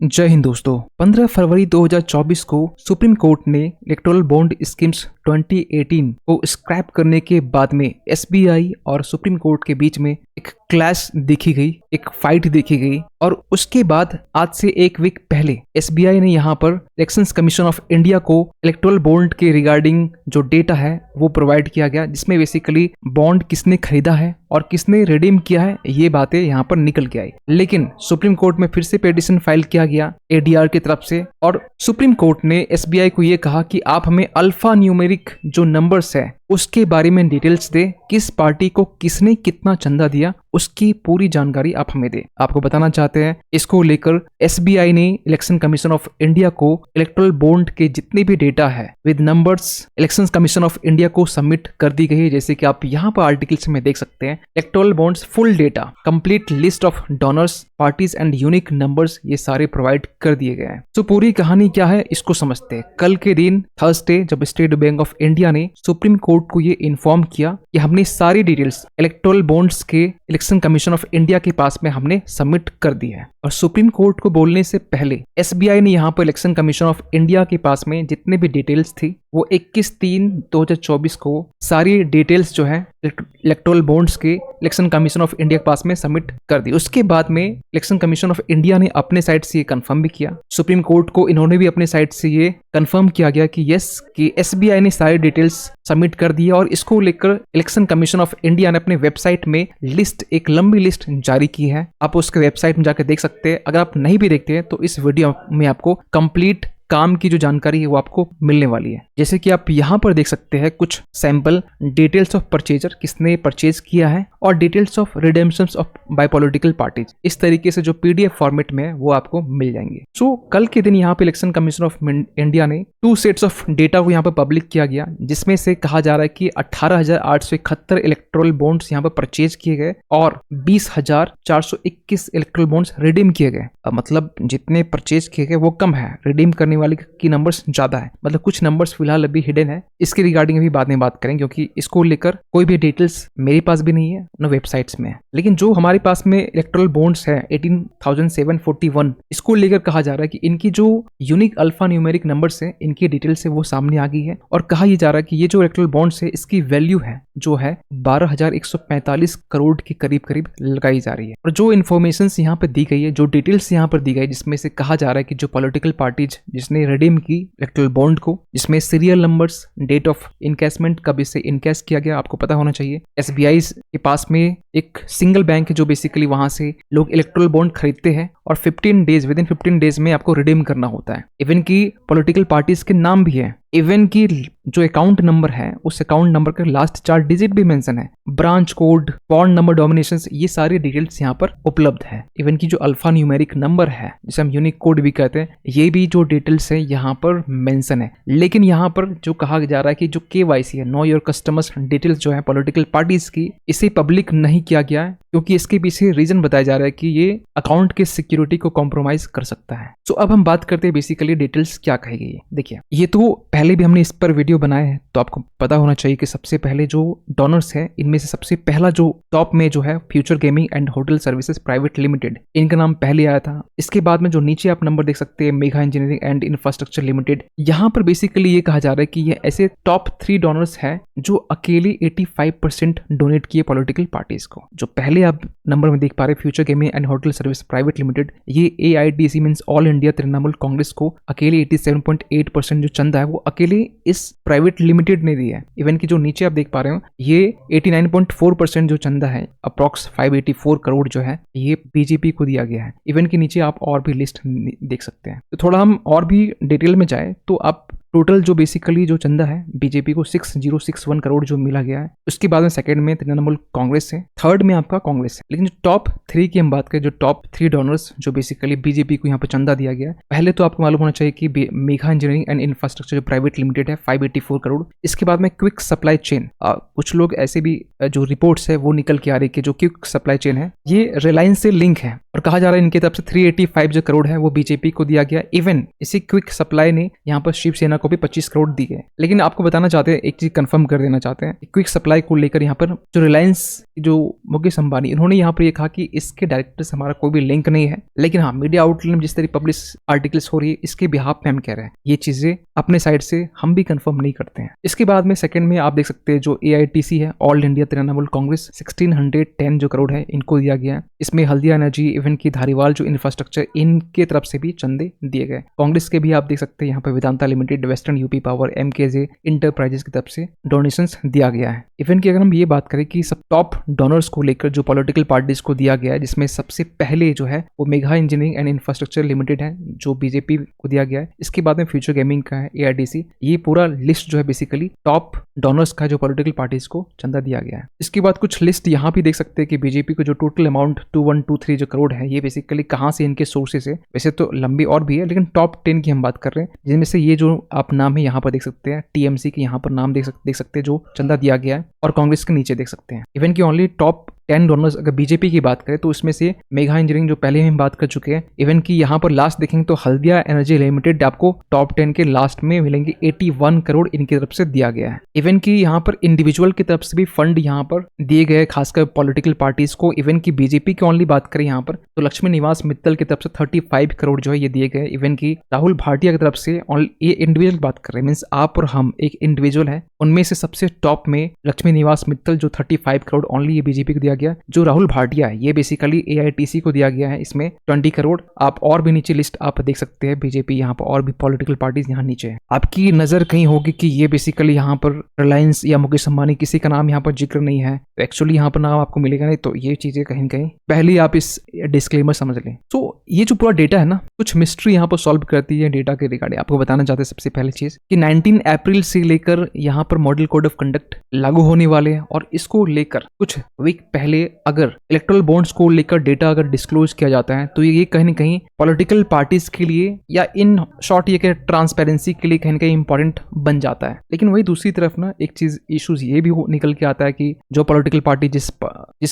जय हिंद दोस्तों। 15 फरवरी 2024 को सुप्रीम कोर्ट ने इलेक्टोरल बॉन्ड स्कीम्स 2018 को स्क्रैप करने के बाद में एसबीआई और सुप्रीम कोर्ट के बीच में एक क्लैश देखी गई, एक फाइट देखी गई। और उसके बाद आज से एक वीक पहले एसबीआई ने यहाँ पर इलेक्शंस कमीशन ऑफ इंडिया को इलेक्टोरल बॉन्ड के रिगार्डिंग जो डेटा है वो प्रोवाइड किया गया, जिसमें बेसिकली बॉन्ड किसने खरीदा है और किसने रिडीम किया है ये बातें यहाँ पर निकल के आई। लेकिन सुप्रीम कोर्ट में फिर से पिटीशन फाइल किया गया एडीआर की तरफ से और सुप्रीम कोर्ट ने एसबीआई को ये कहा कि आप हमें अल्फा न्यूमेरिक जो नंबर्स है उसके बारे में डिटेल्स दे, किस पार्टी को किसने कितना चंदा दिया उसकी पूरी जानकारी आप हमें दे। आपको बताना चाहते हैं इसको लेकर एसबीआई ने इलेक्शन कमीशन ऑफ इंडिया को इलेक्टोरल बॉन्ड के जितने भी डेटा है with numbers election commission of India को सबमिट कर दी गई है। जैसे कि आप यहाँ पर आर्टिकल्स में देख सकते हैं, electoral bonds full data, complete list of donors, parties and unique numbers, ये सारे प्रोवाइड कर दिए गए हैं। तो पूरी कहानी क्या है इसको समझते हैं। कल के दिन थर्सडे जब स्टेट बैंक ऑफ इंडिया ने सुप्रीम कोर्ट को ये इन्फॉर्म किया कि हमने सारी डिटेल्स इलेक्टोरल बॉन्ड्स के इलेक्शन कमीशन ऑफ इंडिया के पास में हमने सबमिट कर दी है। और सुप्रीम कोर्ट को बोलने से पहले एसबीआई ने यहाँ पर इलेक्शन कमीशन ऑफ इंडिया के पास में जितने भी डिटेल्स थी वो 21/3/2024 को सारी डिटेल्स जो है इलेक्टोरल बॉन्ड्स के इलेक्शन कमीशन ऑफ इंडिया के पास में सबमिट कर दी। उसके बाद में इलेक्शन कमीशन ऑफ इंडिया ने अपने साइड से ये कंफर्म भी किया, सुप्रीम कोर्ट को इन्होंने भी अपने साइड से ये कंफर्म किया गया कि यस कि एसबीआई ने सारी डिटेल्स सबमिट कर दी है। और इसको लेकर इलेक्शन कमीशन ऑफ इंडिया ने अपने वेबसाइट में लिस्ट, एक लंबी लिस्ट जारी की है। आप उसके वेबसाइट में जाकर देख सकते हैं। अगर आप नहीं भी देखते हैं तो इस वीडियो में आपको कंप्लीट काम की जो जानकारी है वो आपको मिलने वाली है। जैसे कि आप यहाँ पर देख सकते हैं कुछ सैंपल डिटेल्स ऑफ परचेजर, किसने परचेज किया है, और details of redemptions of by political parties. इस तरीके से जो पीडीएफ फॉर्मेट में है वो आपको मिल जाएंगे। सो कल के दिन यहाँ पे इलेक्शन कमीशन ऑफ इंडिया ने 2 सेट्स ऑफ डेटा को यहाँ पर पब्लिक किया गया, जिसमें से कहा जा रहा है कि 18,871 इलेक्टोरल बॉन्ड्स यहाँ पर परचेज किए गए और 20,421 इलेक्टोरल बॉन्ड्स रिडीम किए गए। मतलब जितने परचेज किए गए वो कम है, रिडीम करने वाले की नंबर्स ज्यादा है। मतलब कुछ नंबर्स फिलहाल अभी हिडन है, इसके रिगार्डिंग अभी बाद में बात करेंगे क्योंकि इसको लेकर कोई भी डिटेल्स मेरे पास भी नहीं है न वेबसाइट्स में है। लेकिन जो हमारे पास में इलेक्टोरल बॉन्ड्स है 18,741, इसको लेकर कहा जा रहा है कि इनकी जो यूनिक अल्फा न्यूमेरिक नंबर्स है इनकी डिटेल्स है वो सामने आ गई है। और कहा यह जा रहा है कि ये जो इलेक्टोरल बॉन्ड्स है इसकी वैल्यू है जो है 12,145 करोड़ के करीब करीब लगाई जा रही है। और जो इन्फॉर्मेशन यहाँ पे दी गई है, जो डिटेल्स यहाँ पर दी गई, जिसमें से कहा जा रहा है कि जो पॉलिटिकल पार्टीज जिसने रिडीम की इलेक्टोरल बॉन्ड को, जिसमें serial numbers, date of encashment, कब इसे इनकैश किया गया आपको पता होना चाहिए। एसबीआई के पास में एक सिंगल बैंक है जो बेसिकली वहां से लोग इलेक्टोरल बॉन्ड खरीदते हैं और 15 डेज, विद इन 15 डेज में आपको रिडीम करना होता है। इवन की पॉलिटिकल पार्टीज के नाम भी है, इवन की जो अकाउंट नंबर है उस अकाउंट नंबर के लास्ट 4 डिजिट भी मेंशन है, ब्रांच कोड, बॉन्ड नंबर डोमिनेशंस, ये सारी डिटेल्स यहाँ पर उपलब्ध है। इवन की जो अल्फा न्यूमेरिक नंबर है जिसे हम यूनिक कोड भी कहते हैं, ये भी जो डिटेल्स है यहाँ पर मेंशन है। लेकिन यहाँ पर जो कहा जा रहा है कि जो केवाईसी है, नो योर कस्टमर्स डिटेल्स जो है पॉलिटिकल पार्टीज की, इसे पब्लिक नहीं किया गया है क्योंकि इसके पीछे रीजन बताया जा रहा है कि ये अकाउंट के सिक्योरिटी को कॉम्प्रोमाइज कर सकता है। तो अब हम बात करते हैं बेसिकली डिटेल्स क्या कहेगी ये। देखिए, ये तो पहले भी हमने इस पर वीडियो बनाए हैं तो आपको पता होना चाहिए कि सबसे पहले जो डोनर्स है इनमें से सबसे पहला जो टॉप में जो है future gaming and hotel services private limited, इनका नाम पहले आया था। इसके बाद में जो नीचे आप नंबर देख सकते हैं, mega engineering and infrastructure limited, यहाँ पर बेसिकली ये कहा जा रहा है कि ये ऐसे टॉप 3 डोनर्स है जो अकेले 85% डोनेट किए पॉलिटिकल पार्टीज को। जो पहले आप नंबर में देख पा रहे future gaming and hotel service private limited, ये AITC means all India Trinamool Congress को अकेले 87.8% जो चंदा है वो अकेले इस प्राइवेट लिमिटेड ने दिया है। इवन की जो नीचे आप देख पा रहे हो ये 89.4% जो चंदा है अप्रॉक्स 584 करोड़ जो है ये बीजेपी को दिया गया है। इवन के नीचे आप और भी लिस्ट देख सकते हैं। तो थोड़ा हम और भी डिटेल में जाए तो आप टोटल जो बेसिकली जो चंदा है बीजेपी को 6061 करोड़ जो मिला गया है। उसके बाद में सेकंड में तृणमूल कांग्रेस है, थर्ड में आपका कांग्रेस है। लेकिन जो टॉप 3 की हम बात करें, जो टॉप 3 डोनर्स जो बेसिकली बीजेपी को यहाँ पर चंदा दिया गया है, पहले तो आपको मालूम होना चाहिए कि मेगा इंजीनियरिंग एंड इंफ्रास्ट्रक्चर जो प्राइवेट लिमिटेड है 584 करोड़। इसके बाद में क्विक सप्लाई चेन, कुछ लोग ऐसे भी जो रिपोर्ट्स है वो निकल के आ रही है कि जो क्विक सप्लाई चेन है ये रिलायंस से लिंक है, और कहा जा रहा है इनकी तरफ से 385 जो करोड़ है वो बीजेपी को दिया गया। इवन इसी क्विक सप्लाई ने यहाँ पर शिवसेना को भी 25 करोड़ दी गए। लेकिन आपको बताना चाहते हैं, एक चीज कंफर्म कर देना चाहते हैं, क्विक सप्लाई को लेकर यहाँ पर जो रिलायंस जो मुकेश अंबानी इन्होंने यहाँ पर ये कहा कि इसके डायरेक्टर से हमारा कोई भी लिंक नहीं है। लेकिन हाँ, मीडिया आउटलेट में जिस तरह पब्लिश आर्टिकल्स हो रही है इसके बिहाफ में हम कह रहे हैं, ये चीजें अपने साइड से हम भी कंफर्म नहीं करते हैं। इसके बाद में सेकंड में आप देख सकते हैं जो AITC है, ऑल इंडिया तृणमूल कांग्रेस, 1610 जो करोड़ है इनको दिया गया है। इसमें हल्दिया एनर्जी इवन की धारीवाल जो इंफ्रास्ट्रक्चर इनके तरफ से भी चंदे दिए गए। कांग्रेस के भी आप देख सकते हैं यहाँ पर Vedanta limited, western UP power, MKJ enterprises की तरफ से डोनेशंस दिया गया है। इवन की अगर हम ये बात करें कि सब टॉप डोनर्स को लेकर जो पॉलिटिकल पार्टीज को दिया गया है, जिसमें सबसे पहले जो है वो Megha engineering and infrastructure limited है जो बीजेपी को दिया गया है। इसके बाद में फ्यूचर गेमिंग का है, AITC। ये पूरा लिस्ट जो है बेसिकली टॉप डोनर्स का जो पॉलिटिकल पार्टीज को चंदा दिया गया है। इसके बाद कुछ लिस्ट यहाँ भी देख सकते हैं कि बीजेपी को जो टोटल अमाउंट 2123 जो करोड़ है ये बेसिकली कहाँ से इनके सोर्सेस है। वैसे तो लंबी और भी है लेकिन टॉप 10 की हम बात कर रहे हैं, जिनमें से ये जो आप नाम है यहाँ पर देख सकते हैं, TMC के यहाँ पर नाम देख सकते हैं जो चंदा दिया गया है, और कांग्रेस के नीचे देख सकते हैं। इवन की ओनली टॉप 10 डोनर्स अगर बीजेपी की बात करें तो उसमें से मेघा इंजीनियरिंग जो पहले हम बात कर चुके हैं, इवन की यहाँ पर लास्ट देखेंगे तो हल्दिया एनर्जी लिमिटेड आपको टॉप 10 के लास्ट में मिलेंगे। 81 करोड़ इनकी तरफ से दिया गया है। इवन की यहाँ पर इंडिविजुअल की तरफ से भी फंड यहाँ पर दिए गए, खासकर पॉलिटिकल पार्टीज को। इवन की बीजेपी की ओनली बात करें यहाँ पर तो लक्ष्मी निवास मित्तल की तरफ से 35 करोड़ जो है ये दिए गए। इवन की राहुल भाटिया की तरफ से ये इंडिविजुअल बात कर रहे हैं, मीन्स आप और हम एक इंडिविजुअल है, उनमें से सबसे टॉप में लक्ष्मी निवास मित्तल जो 35 करोड़ ओनली ये बीजेपी को दिया गया। जो राहुल भाटिया है ये बेसिकली AITC को दिया गया है, इसमें 20 करोड़। आप और भी नीचे लिस्ट आप देख सकते हैं बीजेपी यहाँ पर और भी पॉलिटिकल पार्टीज यहाँ नीचे है। आपकी नजर कहीं होगी कि ये बेसिकली यहाँ पर रिलायंस या मुकेश अंबानी किसी का नाम यहाँ पर जिक्र नहीं है, तो एक्चुअली यहाँ पर नाम आपको मिलेगा नहीं। तो ये चीजें कहीं कहीं पहले आप इस डिस्क्लेमर समझ लें। तो ये जो पूरा डेटा है ना, कुछ मिस्ट्री यहाँ पर सॉल्व करती है डेटा के रिगार्डिंग। आपको बताना चाहते हैं सबसे पहले चीज कि 19 अप्रैल से लेकर यहाँ पर मॉडल कोड ऑफ कंडक्ट लागू होने वाले हैं, और इसको लेकर कुछ वीक पहले अगर इलेक्टोरल बॉन्ड्स को लेकर डेटा अगर डिस्क्लोज किया जाता है तो ये कहीं ना कहीं पॉलिटिकल पार्टीज के लिए या इन शॉर्ट ये कह ट्रांसपेरेंसी के लिए कहीं ना कहीं इंपॉर्टेंट बन जाता है। लेकिन वही दूसरी तरफ ना एक चीज इश्यूज ये भी निकल के आता है कि जो पॉलिटिकल पार्टी जिस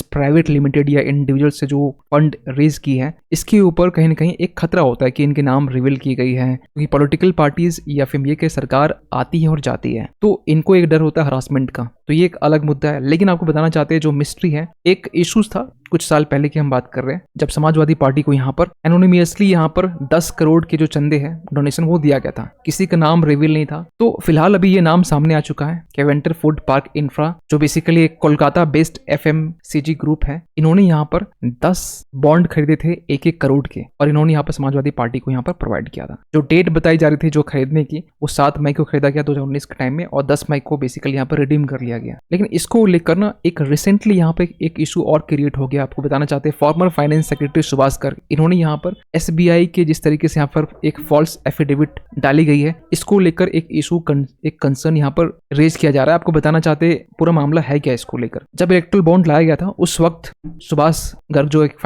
प्राइवेट लिमिटेड या इंडिविजुअल से जो फंड रेज की है, इसके ऊपर कहीं ना कहीं एक खतरा होता है कि इनके नाम रिवील की गई है, क्योंकि पॉलिटिकल पार्टीज या फिर ये कि सरकार आती है और जाती है तो इनको एक डर होता है हरासमेंट का। तो ये एक अलग मुद्दा है। लेकिन आपको बताना चाहते हैं जो मिस्ट्री है, एक इश्यूज था कुछ साल पहले की हम बात कर रहे हैं, जब समाजवादी पार्टी को यहाँ पर एनोनिमियसली यहाँ पर 10 करोड़ के जो चंदे हैं डोनेशन वो दिया गया था, किसी का नाम रिवील नहीं था। तो फिलहाल अभी ये नाम सामने आ चुका है, कैवेंटर फूड पार्क इंफ्रा, जो बेसिकली एक कोलकाता बेस्ड FMCG ग्रुप है। इन्होंने यहाँ पर 10 बॉन्ड खरीदे थे 1-1 करोड़ के, और इन्होंने यहाँ पर समाजवादी पार्टी को यहाँ पर प्रोवाइड किया था। जो डेट बताई जा रही थी जो खरीदने की, वो 7 मई को खरीदा गया 2019 के टाइम में, और 10 मई को बेसिकली यहाँ पर रिडीम कर लिया गया। लेकिन इसको लेकर ना एक रिसेंटली यहाँ पे एक इशू और क्रिएट हो गया। आपको बताना चाहते हैं former finance secretary Subhash Garg, इन्होंने यहाँ पर SBI के जिस तरीके से यहाँ पर एक फॉल्स एफिडेविट डाली गई है, इसको लेकर एक इशू एक कंसर्न यहाँ पर रेज किया जा रहा है। आपको बताना चाहते हैं पूरा मामला है क्या इसको लेकर। जब इलेक्ट्रल बॉन्ड लाया गया था उस वक्त सुभाष गर्ग जो एक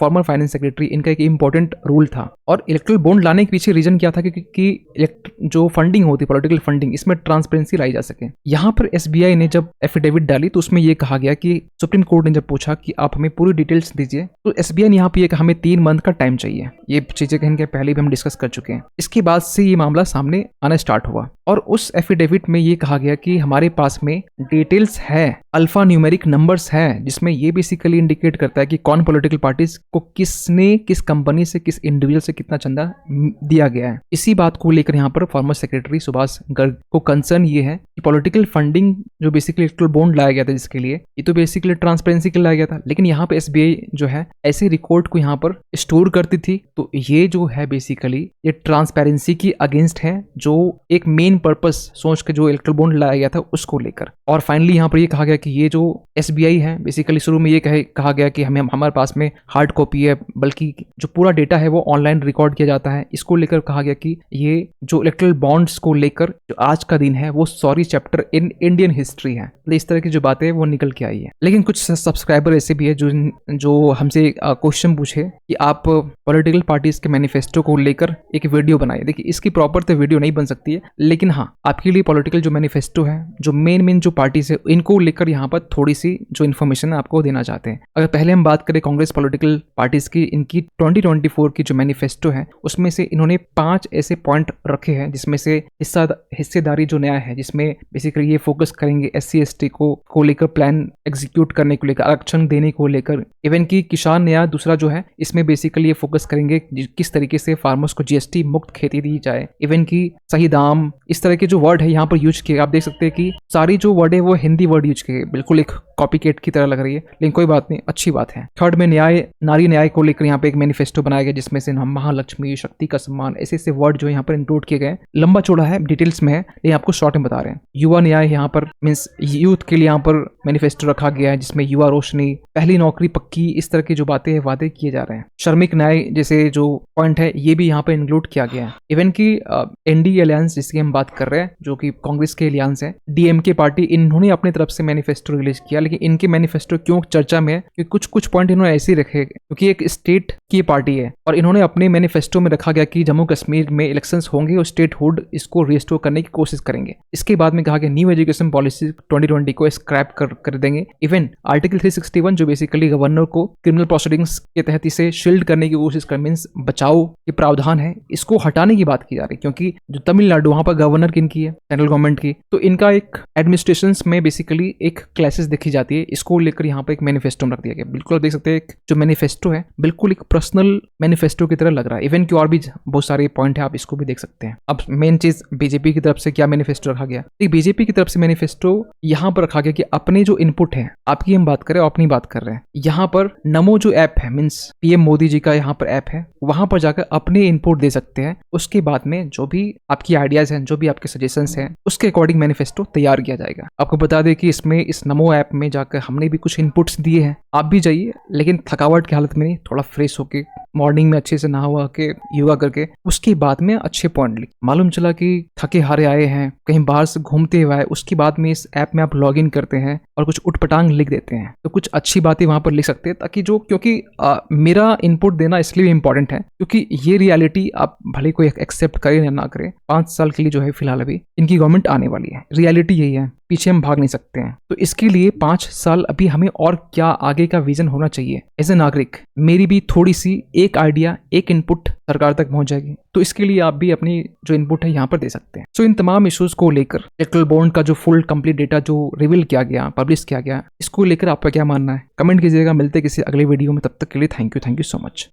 फॉर्मर फाइनेंस सेक्रेटरी, इनका एक इंपॉर्टेंट रूल था। और इलेक्ट्रल बॉन्ड लाने के पीछे रीजन क्या था कि जो फंडिंग होती है पॉलिटिकल फंडिंग, इसमें ट्रांसपेरेंसी लाई जा सके। यहाँ पर SBI ने जब एफिडेविट डाली तो उसमें यह कहा गया कि सुप्रीम कोर्ट ने जब पूछा कि आप हमें पूरी डिटेल्स दीजिए, तो SBI ने यहाँ पे हमें 3 मंथ का टाइम चाहिए। ये चीजें कहीं के पहले भी हम डिस्कस कर चुके हैं। इसके बाद से ये मामला सामने आना स्टार्ट हुआ, और उस एफिडेविट में ये कहा गया कि हमारे पास में डिटेल्स है, अल्फा न्यूमेरिक नंबर्स है, जिसमें ये बेसिकली इंडिकेट करता है कि कौन पॉलिटिकल पार्टीज को किसने किस कंपनी से किस इंडिविजुअल से कितना चंदा दिया गया है। इसी बात को लेकर यहाँ पर फॉर्मर सेक्रेटरी सुभाष गर्ग को कंसर्न ये है कि पॉलिटिकल फंडिंग जो बेसिकली इलेक्ट्रल बॉन्ड लाया गया था जिसके लिए, ये तो बेसिकली ट्रांसपेरेंसी के लिए लाया गया था, लेकिन यहाँ पे SBI जो है ऐसे रिकॉर्ड को यहाँ पर स्टोर करती थी। तो ये जो है बेसिकली ये ट्रांसपेरेंसी की अगेंस्ट है, जो एक मेन पर्पस सोच के जो इलेक्ट्रल बॉन्ड लाया गया था उसको लेकर। और फाइनली यहाँ पर ये कहा गया कि ये जो SBI है बेसिकली शुरू में ये कहा गया कि हमारे पास में हार्ड कॉपी है, बल्कि जो पूरा डेटा है वो ऑनलाइन रिकॉर्ड किया जाता है। इसको लेकर कहा गया कि ये जो इलेक्ट्रल बॉन्ड्स को लेकर जो आज का दिन है वो sorry chapter in Indian history है। तो इस तरह की जो बातें वो निकल के आई है। लेकिन कुछ सब्सक्राइबर ऐसे भी है जो जो हमसे क्वेश्चन पूछे कि आप पॉलिटिकल पार्टीज के मैनिफेस्टो को लेकर एक वीडियो बनाइए। देखिए, इसकी प्रॉपर तो वीडियो नहीं बन सकती है, लेकिन हाँ, आपके लिए पॉलिटिकल जो मैनिफेस्टो है, जो मेन जो पार्टीज है, इनको लेकर यहाँ पर थोड़ी सी जो इन्फॉर्मेशन आपको देना चाहते हैं। अगर पहले हम बात करें कांग्रेस पॉलिटिकल पार्टीज की, इनकी 2024 की जो मैनिफेस्टो है, उसमें से इन्होंने 5 ऐसे पॉइंट रखे हैं, जिसमें से हिस्सेदारी जो नया है, जिसमें बेसिकली ये फोकस करेंगे SC ST को लेकर प्लान एग्जीक्यूट करने को लेकर, आरक्षण देने को लेकर। इवन की किसान न्याय दूसरा जो है, इसमें बेसिकली ये फोकस करेंगे किस तरीके से फार्मर्स को GST मुक्त खेती दी जाए। इवन की सही दाम, इस तरह के जो वर्ड है यहाँ पर यूज किए। आप देख सकते हैं कि सारी जो वर्ड है वो हिंदी वर्ड यूज किए, बिल्कुल एक कॉपीकेट की तरह लग रही है, लेकिन कोई बात नहीं, अच्छी बात है। थर्ड में नारी न्याय को लेकर यहाँ पे एक मैनिफेस्टो बनाया गया, जिसमें से महालक्ष्मी, शक्ति का सम्मान, ऐसे वर्ड जो यहाँ पर इंक्लूड किए गए। लंबा चौड़ा है, डिटेल्स में है, लेकिन आपको शॉर्ट में बता रहे हैं। युवा न्याय यहाँ पर मीन्स यूथ के लिए यहाँ पर मैनिफेस्टो रखा गया है, जिसमें युवा रोशनी, पहली नौकरी पक्की, इस तरह की जो बातें हैं, वादे किए जा रहे हैं। श्रमिक न्याय जैसे जो पॉइंट है, ये भी यहाँ पर इंक्लूड किया गया है। इवन की NDA अलायंस जिसकी हम बात कर रहे हैं, जो कि कांग्रेस के अलायंस है, DMK पार्टी, इन्होंने अपनी तरफ से मैनिफेस्टो रिलीज किया। लेकिन इनके मैनिफेस्टो क्यों चर्चा में है कि कुछ पॉइंट इन्होंने ऐसे ही रखे, क्योंकि एक स्टेट की पार्टी है और इन्होंने अपने मैनिफेस्टो में रखा गया कि जम्मू कश्मीर में इलेक्शंस होंगे और स्टेटहुड इसको रिस्टोर करने की कोशिश करेंगे। इसके बाद में कहा गया न्यू एजुकेशन पॉलिसी 2020 को स्क्रैप कर देंगे। इवन आर्टिकल 361 जो बेसिकली गवर्नर को क्रिमिनल प्रोसीडिंग्स के तहत इसे शील्ड करने की कोशिश कर, मीन्स बचाव के प्रावधान है, इसको हटाने की बात की जा रही है। क्योंकि जो तमिलनाडु, वहां पर गवर्नर किनकी है, सेंट्रल गवर्नमेंट की, तो इनका एक एडमिनिस्ट्रेशन में बेसिकली एक क्लासेस देखी जाती है। इसको लेकर यहाँ पर एक मैनिफेस्टो रख दिया गया। बिल्कुल आप देख सकते हैं, जो मैनिफेस्टो है बिल्कुल एक पर्सनल मैनिफेस्टो की तरह लग रहा है। इवन की और भी बहुत सारे पॉइंट है, आप इसको भी देख सकते हैं। अब मेन चीज, बीजेपी की तरफ से क्या मैनिफेस्टो रखा गया। बीजेपी की तरफ से मैनिफेस्टो यहाँ पर रखा गया कि अपने जो इनपुट है, आपकी हम बात कर रहे हैं, अपनी बात कर रहे हैं, यहाँ पर नमो जो ऐप है, मीन्स PM मोदी जी का यहाँ पर ऐप है, वहां पर जाकर अपने इनपुट दे सकते हैं। उसके बाद में जो भी आपकी आइडियाज हैं, जो भी आपके सजेशंस हैं, उसके अकॉर्डिंग मैनिफेस्टो तैयार किया जाएगा। आपको बता दें कि इसमें इस नमो ऐप में जाकर हमने भी कुछ इनपुट्स दिए हैं, आप भी जाइए, लेकिन थकावट की हालत में नहीं, थोड़ा फ्रेश होके मॉर्निंग में अच्छे से नहा हुआ के योगा करके उसके बाद में अच्छे पॉइंट लिख। मालूम चला कि थके हारे आए हैं, कहीं बाहर से घूमते हुए आए, उसके बाद में इस ऐप में आप लॉग इन करते हैं और कुछ उटपटांग लिख देते हैं, तो कुछ अच्छी बातें वहां पर लिख सकते हैं, ताकि जो, क्योंकि मेरा इनपुट देना इसलिए इंपॉर्टेंट है क्योंकि ये रियलिटी आप भले कोई एक्सेप्ट करें या ना करें, 5 साल के लिए जो है फिलहाल अभी इनकी गवर्नमेंट आने वाली है, रियलिटी यही है, पीछे हम भाग नहीं सकते हैं। तो इसके लिए 5 साल अभी हमें और क्या आगे का विजन होना चाहिए एज ए नागरिक, मेरी भी थोड़ी सी एक आइडिया, एक इनपुट सरकार तक पहुंच जाएगी। तो इसके लिए आप भी अपनी जो इनपुट है यहाँ पर दे सकते हैं। सो इन तमाम इश्यूज को लेकर इलेक्टोरल बॉन्ड का जो फुल कंप्लीट डेटा जो रिवील किया गया, पब्लिश किया गया, इसको लेकर आपका क्या मानना है, कमेंट कीजिएगा। मिलते किसी अगले वीडियो में, तब तक के लिए थैंक यू सो मच।